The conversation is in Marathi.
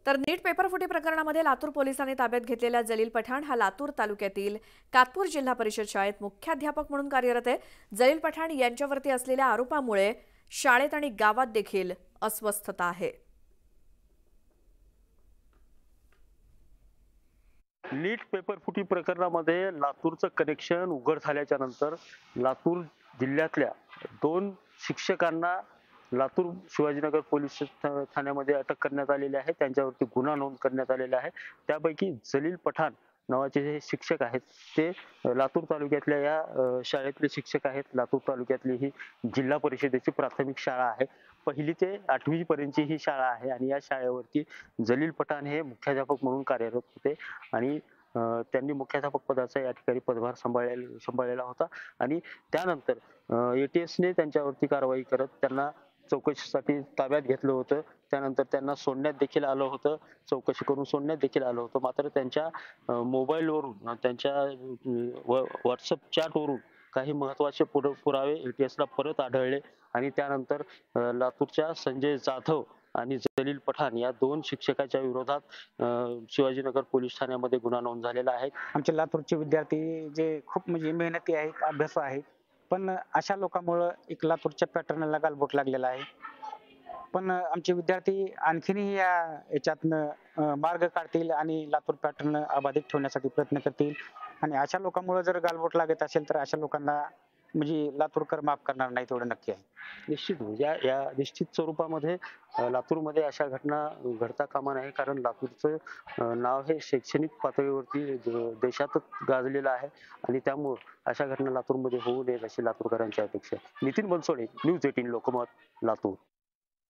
तर नीट पेपरफुटी प्रकरणामध्ये लातूर पोलिसांनी ताब्यात घेतलेला जलील पठाण हा लातूर तालुक्यातील कातपूर जिल्हा परिषद शाळेत मुख्याध्यापक म्हणून कार्यरत आहे। जलील पठाण यांच्यावरती असलेल्या आरोपामुळे शाळेत आणि गावात देखील अस्वस्थता आहे। नीट पेपरफुटी प्रकरणामध्ये लातूरचं कनेक्शन उघड झाल्याच्या नंतर लातूर जिल्ह्यातल्या 2 शिक्षकांना लातूर शिवाजीनगर पोलीस ठाण्यामध्ये अटक करण्यात आलेली आहे। त्यांच्यावरती गुन्हा नोंद करण्यात आलेला आहे। त्यापैकी जलील पठाण नावाचे जे शिक्षक आहेत ते लातूर तालुक्यातल्या या शाळेतले शिक्षक आहेत। लातूर तालुक्यातली ही जिल्हा परिषदेची प्राथमिक शाळा आहे। 1ली ते 8वी पर्यंतची ही शाळा आहे आणि या शाळेवरती जलील पठाण हे मुख्याध्यापक म्हणून कार्यरत होते आणि त्यांनी मुख्याध्यापक पदाचा या ठिकाणी पदभार सांभाळलेला होता आणि त्यानंतर एटीएसने त्यांच्यावरती कारवाई करत त्यांना चौकशीसाठी ताब्यात घेतलं होतं। त्यानंतर त्यांना सोडण्यात देखील आलं होतं, चौकशी करून सोडण्यात देखील आलं होतं। मात्र त्यांच्या मोबाईलवरून त्यांच्या व्हॉट्सअप चॅटवरून काही महत्त्वाचे पुरावे एटीएसला परत आढळले आणि त्यानंतर लातूरच्या संजय जाधव आणि जलील पठाण या 2 शिक्षकाच्या विरोधात शिवाजीनगर पोलीस ठाण्यामध्ये गुन्हा नोंद झालेला आहे। आमचे लातूरचे विद्यार्थी जे खूप मेहनती आहेत, अभ्यासू आहेत, पण अशा लोकांमुळे एक लातूरच्या पॅटर्नला गालबोट लागलेला आहे। पण आमचे विद्यार्थी आणखीनही याच्यातनं मार्ग काढतील आणि लातूर पॅटर्न अबाधित ठेवण्यासाठी प्रयत्न करतील आणि अशा लोकांमुळे जर गालबोट लागत असेल तर अशा लोकांना लातूरकर माफ करणार नाही तेवढं नक्की आहे। निश्चित या निश्चित स्वरूपामध्ये लातूरमध्ये अशा घटना घडता कामा नये, कारण लातूरचं नाव हे शैक्षणिक पातळीवरती देशातच गाजलेलं आहे आणि त्यामुळे अशा घटना लातूरमध्ये होऊ नयेत अशी लातूरकरांची अपेक्षा आहे। नितीन बनसोडे, न्यूज 18 लोकमत, लातूर।